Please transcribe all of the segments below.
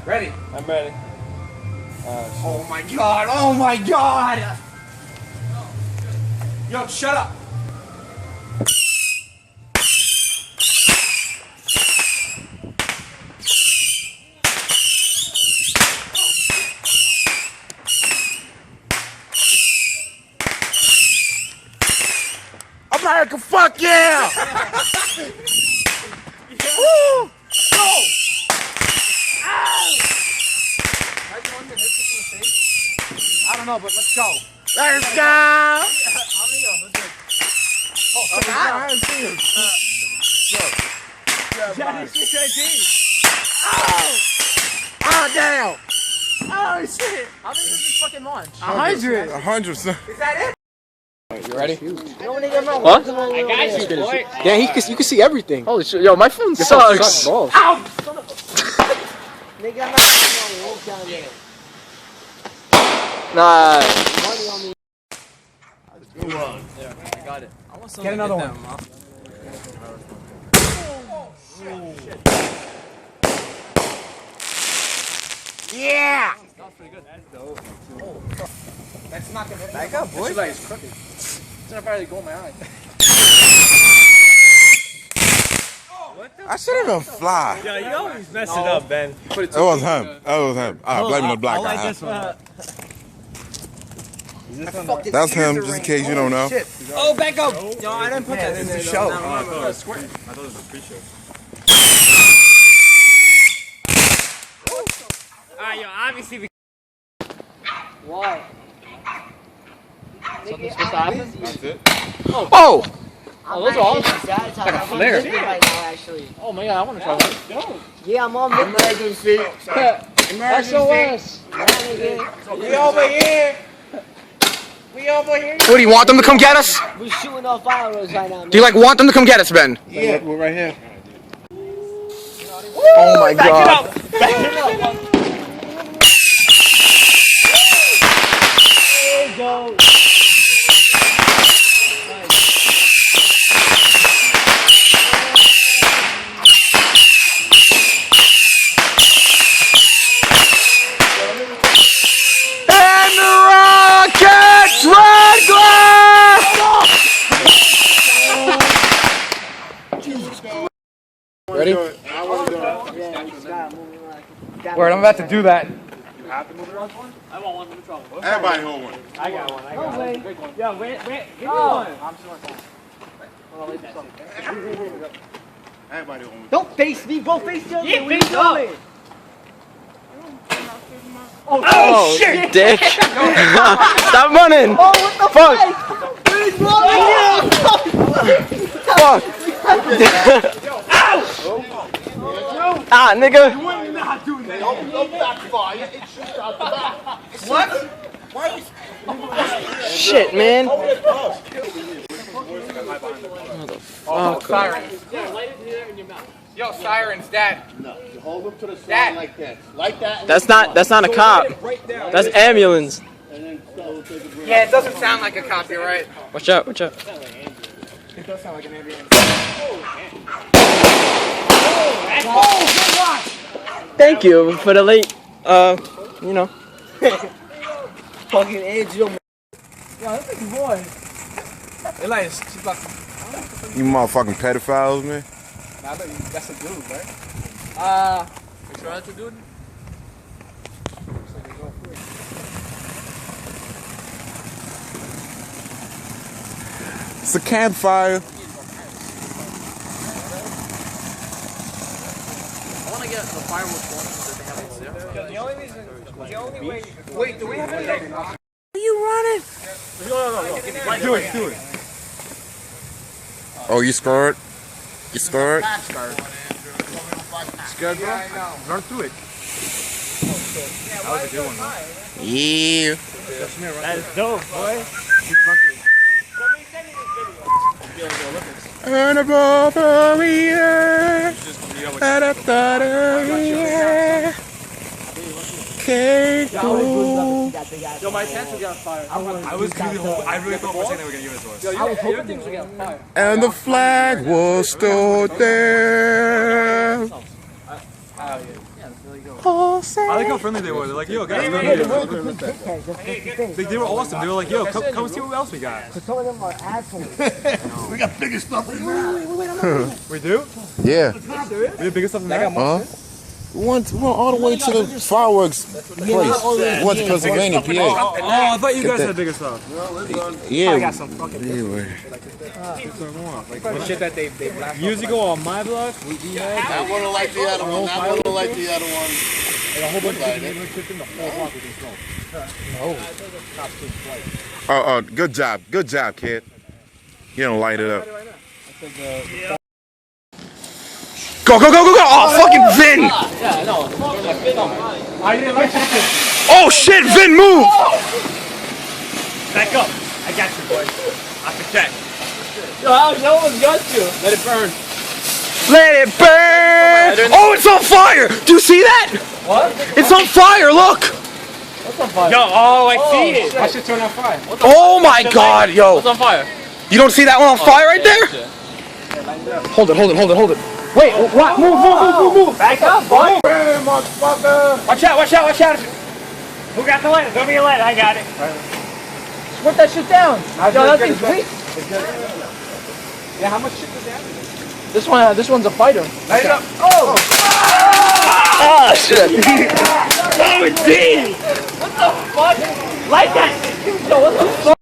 Ready? I'm ready. Oh my god! Oh my god! Yo, shut up! America, fuck yeah! Woo! Go! I don't know, but let's go. Let's go! How many of them? Oh, I haven't seen him. Oh, damn! Oh shit! How many does this fucking launch? 100. 100, son. Is that it? You ready? What? I got you, boy. Yeah, you can see everything. Holy shit, yo, my phone sucks. Ow! Nah. I got it. I want Get another one. Yeah! That's pretty good. That's dope. That's not gonna Back up, boy. It's crooked. It's not probably go in my eye. I shouldn't even fly. Yo, you always mess it up, Ben. It was him. That was him. Alright, blame the black guy. This one. That's him, just in case you don't know. Oh, back up! Yo, I didn't put that in there. It's a show. I thought it was a pre-show. Alright, yo, obviously we... What? Something's supposed to happen? That's it. Oh! I'm those are all- like a flare. right now, actually. Oh my god, I want to try one. Yeah, I'm on midnight. Emergency. SOS! We over here. What, do you want them to come get us? We're shooting off fireworks right now, man. Do you want them to come get us, Ben? Yeah, we're right here. Oh my god. There you go. And the Rockets red glass! Ready? Word, I'm about to do that. Everybody hold one. Yo, wait, give me one. Everybody hold one. Don't face me, bro. Face the other way. Where you going? Oh, shit! Dick! Stop running! Oh, what the Fuck! Where is wrong? Fuck! Ah, nigga! Shit, man! Oh, sirens. Yo, sirens, Dad. No, you hold them to the side Dad. like that. Like that. That's not a cop. That's ambulance. And then we'll take a break. Yeah, it doesn't sound like a cop, you're right. Watch out, watch out. It does sound like an ambulance. Thank you for the late, you know. Fucking Angel. Elias, she's like, You motherfucking pedophiles, man. nah, look, that's a dude, right? You sure that's a dude? It's a campfire. I want to get the fireworks going so that they have it there. The only way. Wait, do we have any? Are You running? Do it. Oh, you scared? You scared? Scared, bro? Run through it. That was a good one, man. Yeah. That is dope, boy. And above the year, Yo, my pants will get on fire. I really thought for a second they were going to give it to us. I was hoping things would get on fire. and the flag was still there. I like how friendly they were. They're like, yo, guys, come here. They were awesome. They were like, yo, come see what else we got. Some of them are assholes. We got bigger stuff. We do? Yeah. We have bigger stuff than that? We went all the way to the fireworks place. We went to Pennsylvania, PA. Oh, I thought you guys had bigger stuff. Yeah. I got some fucking shit that they blast. Years ago on my block, we had That one will like the other one. That one will like the other one. a whole bunch of Like chips in the whole block with smoke. Oh, good job, kid. You don't light it up. Go! Oh, fucking Vin! Oh shit, Vin, move! Back up. I got you, boy. I protect. No one's got you. Let it burn. Let it burn! Oh, it's on fire! Do you see that? What? It's on fire, look! What's on fire? Yo, oh, I see it. I should turn on fire. Oh my god, yo! What's on fire? You don't see that one on fire right there? Hold it. Wait, what? Move! Back up, boy. Watch out. Who got the lighter? Throw me a lighter. I got it. Put that shit down. Yo, that thing's weak. Yeah, how much shit was that? This one's a fighter. Light it up. Oh! Oh shit! Oh, D! What the fuck? Light that shit. Yo, what the fuck?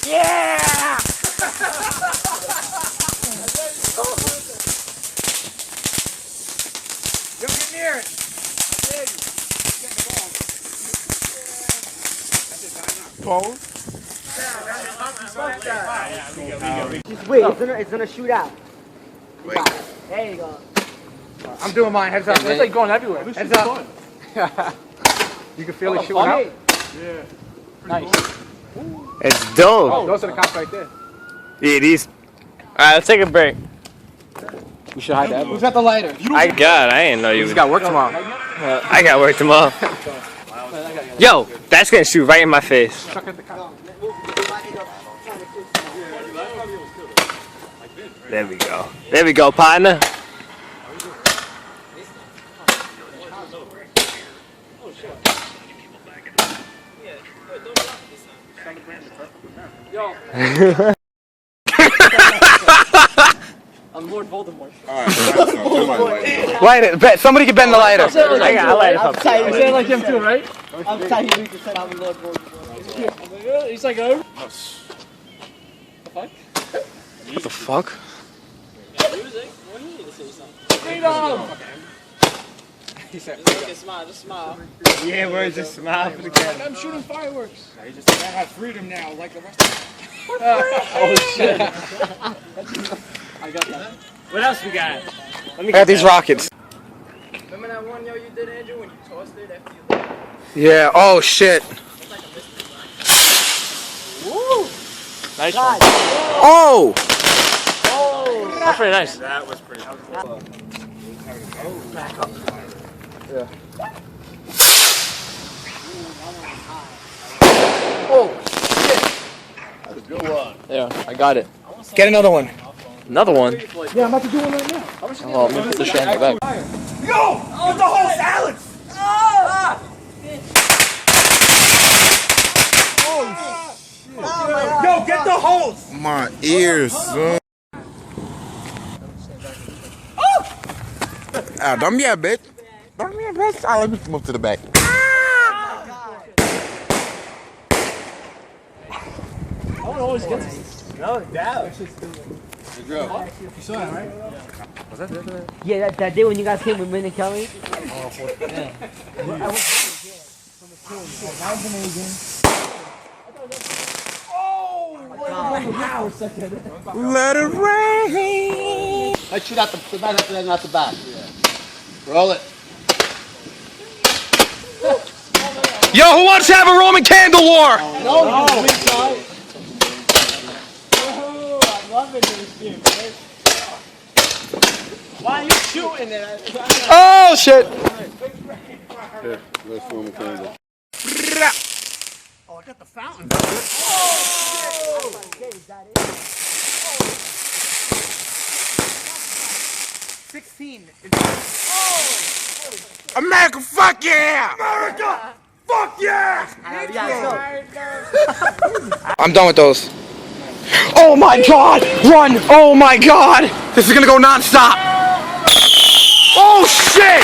Yeah! Yo, get near it. Wait, it's gonna shoot out. There you go. I'm doing mine. Heads up. It's like going everywhere. Heads up. You can feel it shooting out. Nice. It's dope. Oh, those are the cops right there. Yeah, these. Alright, let's take a break. We should hide that. Who's got the lighter? I didn't know you was. Got work tomorrow. I got work tomorrow. Yo, that's gonna shoot right in my face. There we go, partner. I'm Lord Voldemort. Light it. Somebody can bend the lighter. I light it up. You say like him too, right? I'm telling you, we said I'm Lord Voldemort. He's like, oh. What the fuck? Freedom! He said, Smile, just smile. Yeah, we're just smile for the camera. I'm shooting fireworks. I just said I have freedom now, like the rest of Oh shit. I got that. What else we got? I got these rockets. Remember that one you did, Andrew, when you tossed it after you Yeah. Oh shit. Woo! Nice one. Oh. That's pretty nice. That was pretty cool. That's a good one. Yeah, I got it. Get another one. Another one. Yeah, I'm about to do one right now. Oh, let me put the shit in the back. Oh, the whole salad! Yo, get the hose! My ears, son. Ah, don't be a bitch. Don't be a bitch. Ah, let me move to the back. No doubt. Good girl. Yeah, that day when you guys came with Min and Kelly. Let it rain. Let's shoot out the back after that, not the back. Roll it. Yo, who wants to have a Roman candle war? Why are you shooting it? Oh shit. Here, let's film a candle. Oh, I got the fountain. 16. America, fuck yeah! America, fuck yeah! I'm done with those. Oh my god! Run! Oh my god! This is gonna go non-stop! Oh shit!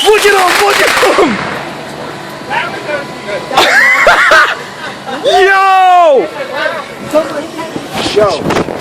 Look at him! Look at him! Yo!